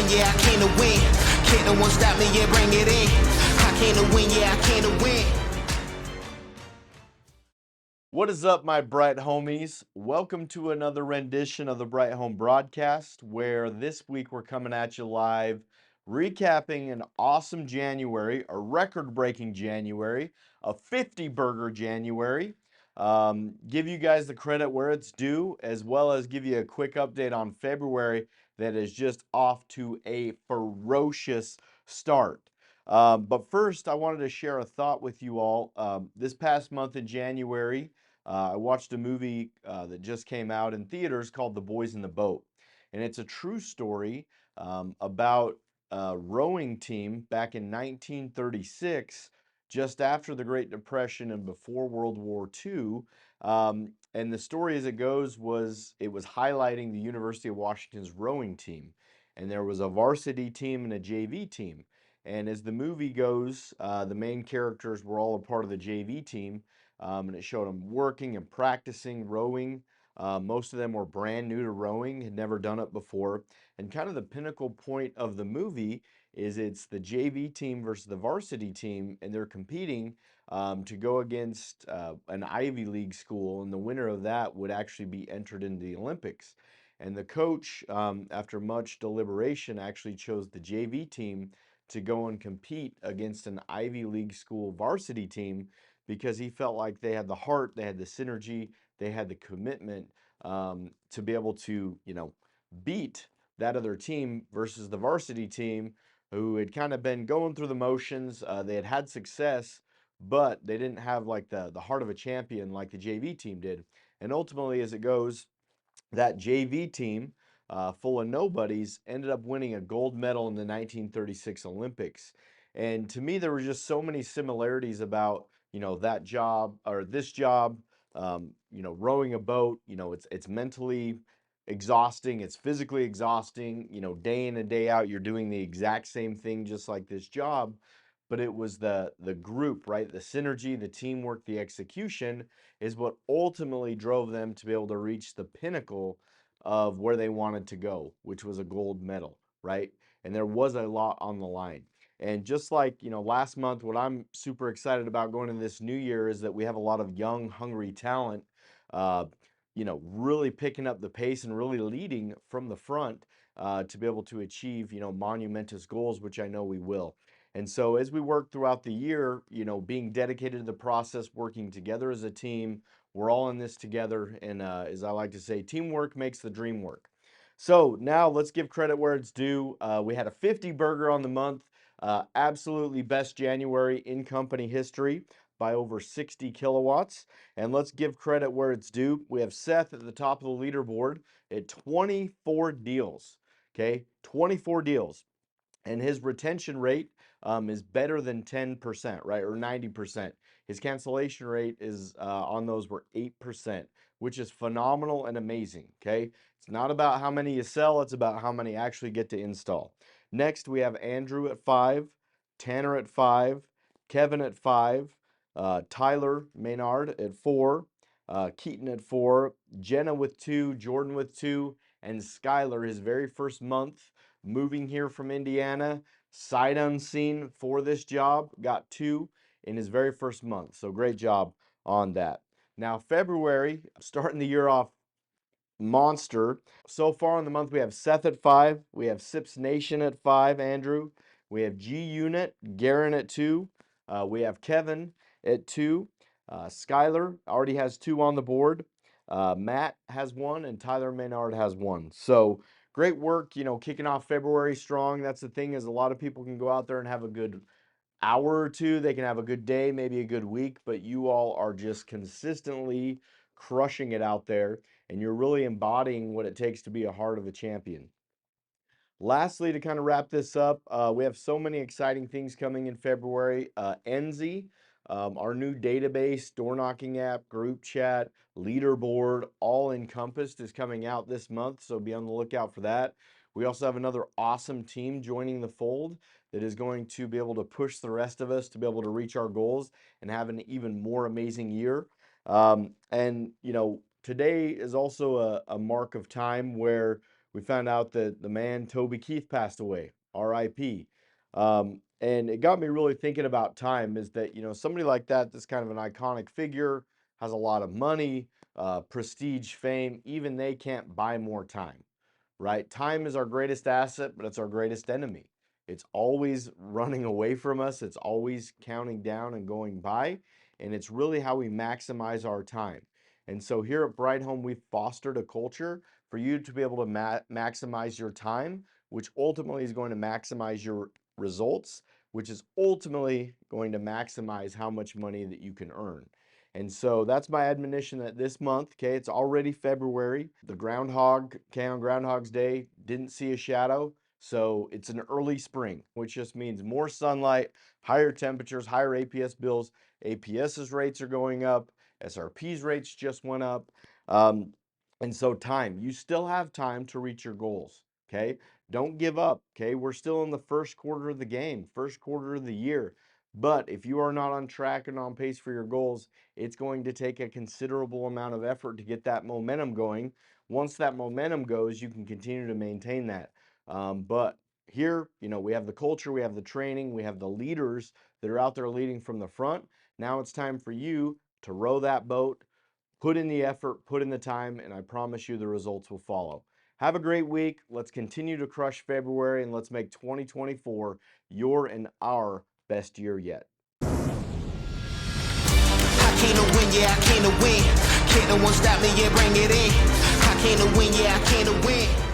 yeah, I came to win. Can't no one stop me, yeah, bring it in. I came to win, yeah, I came to win. What is up, my Bright homies? Welcome to another rendition of the Bright Home broadcast, where this week we're coming at you live, recapping an awesome January, a record-breaking January, a 50-burger January. Give you guys the credit where it's due, as well as give you a quick update on February that is just off to a ferocious start. But first, I wanted to share a thought with you all. This past month in January, I watched a movie that just came out in theaters called The Boys in the Boat. And it's a true story about a rowing team back in 1936, just after the Great Depression and before World War II. And the story as it goes was it was highlighting the University of Washington's rowing team. And there was a varsity team and a JV team. And as the movie goes, the main characters were all a part of the JV team, and it showed them working and practicing rowing. Most of them were brand new to rowing, had never done it before. And kind of the pinnacle point of the movie is it's the JV team versus the varsity team, and they're competing to go against an Ivy League school, and the winner of that would actually be entered into the Olympics. And the coach, after much deliberation, actually chose the JV team to go and compete against an Ivy League school varsity team because he felt like they had the heart, they had the synergy, they had the commitment to be able to, beat that other team versus the varsity team who had kind of been going through the motions. They had had success, but they didn't have like the heart of a champion like the JV team did. And ultimately, as it goes, that JV team, full of nobodies, ended up winning a gold medal in the 1936 Olympics. And to me, there were just so many similarities about, that job or this job, rowing a boat. It's mentally exhausting, it's physically exhausting, day in and day out, you're doing the exact same thing just like this job. But it was the group, right? The synergy, the teamwork, the execution is what ultimately drove them to be able to reach the pinnacle of where they wanted to go, which was a gold medal, right? And there was a lot on the line. And just like, last month, what I'm super excited about going into this new year is that we have a lot of young, hungry talent, uh, really picking up the pace and really leading from the front to be able to achieve, monumentous goals, which I know we will. And so as we work throughout the year, being dedicated to the process, working together as a team, we're all in this together. And as I like to say, teamwork makes the dream work. So now let's give credit where it's due. We had a 50 burger on the month. Absolutely best January in company history by over 60 kilowatts. And let's give credit where it's due. We have Seth at the top of the leaderboard at 24 deals. Okay, 24 deals. And his retention rate is better than 10%, right? Or 90%. His cancellation rate is on those were 8%, which is phenomenal and amazing. Okay. It's not about how many you sell, it's about how many actually get to install. Next, we have Andrew at 5, Tanner at 5, Kevin at 5, Tyler Maynard at 4, Keaton at 4, Jenna with 2, Jordan with 2, and Skylar, his very first month moving here from Indiana, sight unseen for this job, got 2 in his very first month. So great job on that. Now, February, starting the year off monster. So far in the month, we have Seth at 5. We have Sips Nation at 5, Andrew. We have G Unit, Garen at 2. We have Kevin at 2. Skylar already has 2 on the board. Matt has 1, and Tyler Maynard has 1. So great work, kicking off February strong. That's the thing, is a lot of people can go out there and have a good hour or two. They can have a good day, maybe a good week, but you all are just consistently crushing it out there, and you're really embodying what it takes to be a heart of a champion. Lastly, to kind of wrap this up, we have so many exciting things coming in February. Enzy, our new database, door knocking app, group chat, leaderboard, all encompassed, is coming out this month, so be on the lookout for that. We also have another awesome team joining the fold that is going to be able to push the rest of us to be able to reach our goals and have an even more amazing year. And today is also a mark of time where we found out that the man Toby Keith passed away, RIP. And it got me really thinking about time, is that, somebody like that, that's kind of an iconic figure, has a lot of money, prestige, fame, even they can't buy more time, right? Time is our greatest asset, but it's our greatest enemy. It's always running away from us. It's always counting down and going by. And it's really how we maximize our time. And so here at Bright Home, we've fostered a culture for you to be able to maximize your time, which ultimately is going to maximize your results, which is ultimately going to maximize how much money that you can earn. And so that's my admonition that this month, okay, it's already February. The groundhog, okay, on Groundhog's Day, didn't see a shadow. So it's an early spring, which just means more sunlight, higher temperatures, higher APS bills. APS's rates are going up. SRP's rates just went up. And so you still have time to reach your goals, okay? Don't give up, okay? We're still in the first quarter of the game, first quarter of the year. But if you are not on track and on pace for your goals, it's going to take a considerable amount of effort to get that momentum going. Once that momentum goes, you can continue to maintain that. But here, we have the culture, we have the training, we have the leaders that are out there leading from the front. Now it's time for you to row that boat, put in the effort, put in the time, and I promise you the results will follow. Have a great week. Let's continue to crush February, and let's make 2024 your and our best year yet. I came to win, yeah, I came to win. Can't no one stop me, yeah, bring it in. I came to win, yeah, I came to win.